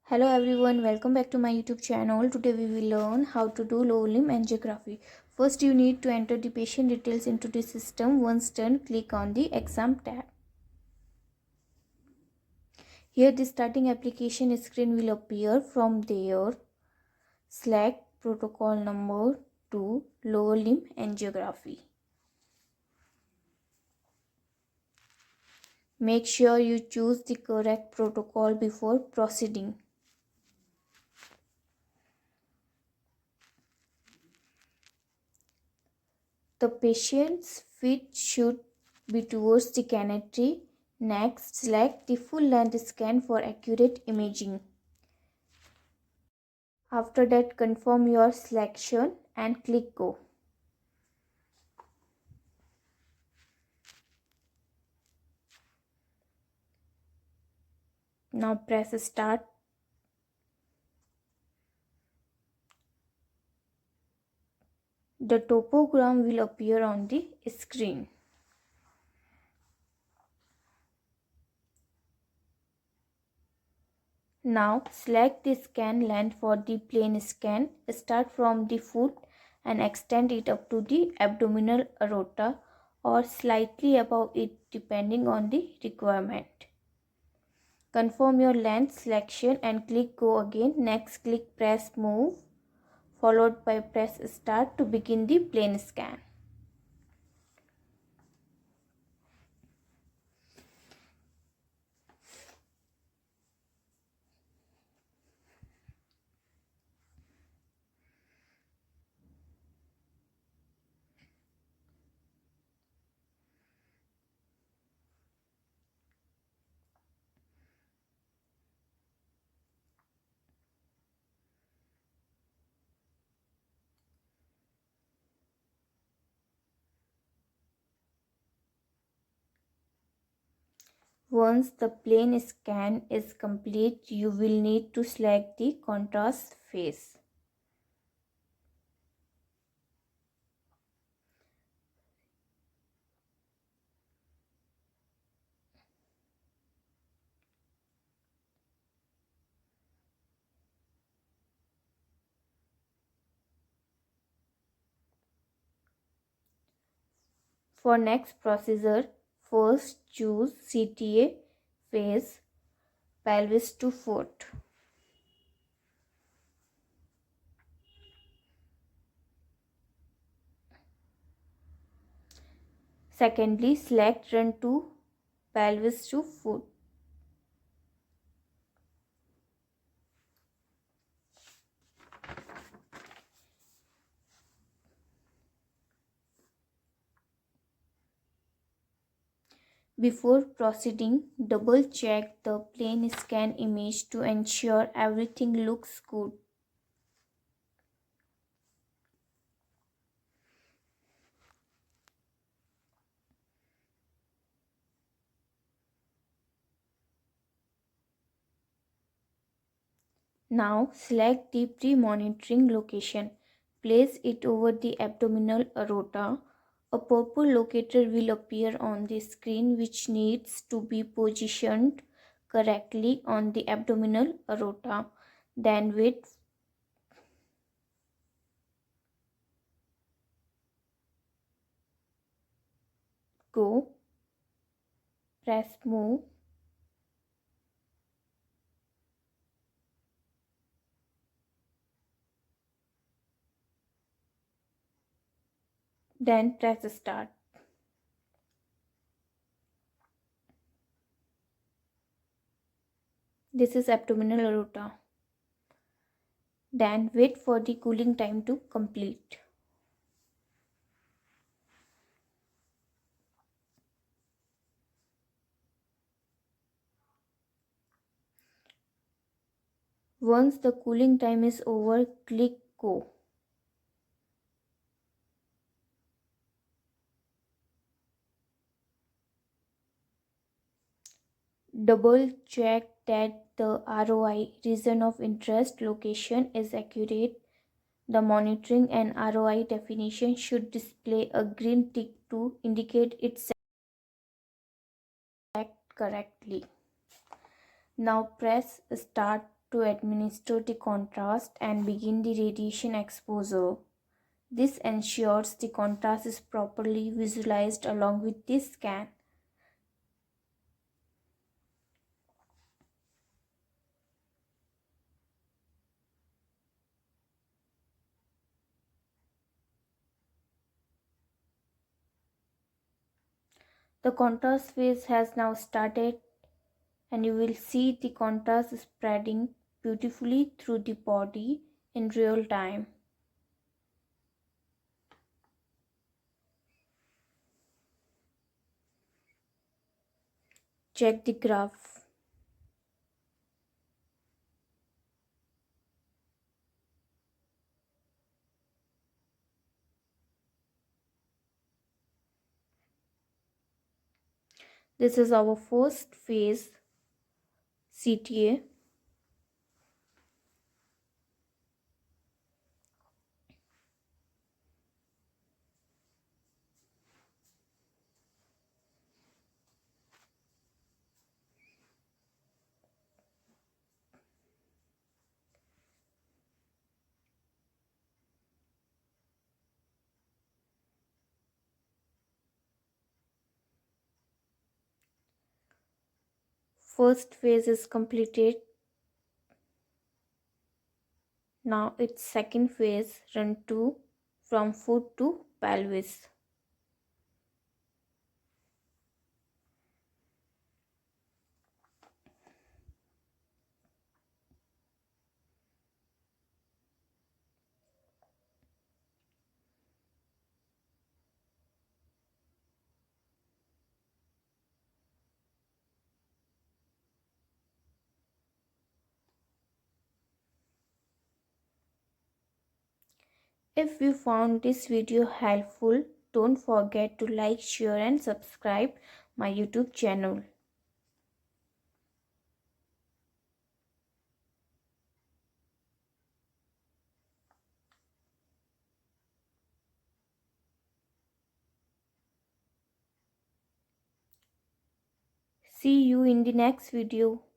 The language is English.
Hello everyone, welcome back to my YouTube channel. Today we will learn how to do lower limb angiography. First you need to enter the patient details into the system. Once done, click on the exam tab. Here the starting application screen will appear. From there, select protocol number 2 lower limb angiography. Make sure you choose the correct protocol before proceeding. The patient's feet should be towards the canopy. Next, select the full length scan for accurate imaging. After that, confirm your selection and click go. Now press start. The topogram will appear on the screen. Now select the scan length for the plane scan. Start from the foot and extend it up to the abdominal aorta or slightly above it depending on the requirement. Confirm your length selection and click go again. Next click press move followed by press start to begin the plane scan. Once the plane scan is complete, you will need to select the contrast phase. For next procedure, first choose CTA phase, pelvis to foot. Secondly, select run to pelvis to foot. Before proceeding, double check the plane scan image to ensure everything looks good. Now select the pre-monitoring location. Place it over the abdominal aorta. A purple locator will appear on the screen which needs to be positioned correctly on the abdominal aorta. Then wait. Go. Press move. Then press start. This is abdominal aorta. Then wait for the cooling time to complete. Once the cooling time is over, click go. Double check that the ROI region of interest location is accurate. The monitoring and ROI definition should display a green tick to indicate it's set correctly. Now press start to administer the contrast and begin the radiation exposure. This ensures the contrast is properly visualized along with this scan. The contrast phase has now started, and you will see the contrast spreading beautifully through the body in real time. Check the graph. This is our first phase CTA. First phase is completed. Now its second phase, run 2, from foot to pelvis. If you found this video helpful, don't forget to like, share and subscribe my YouTube channel. See you in the next video.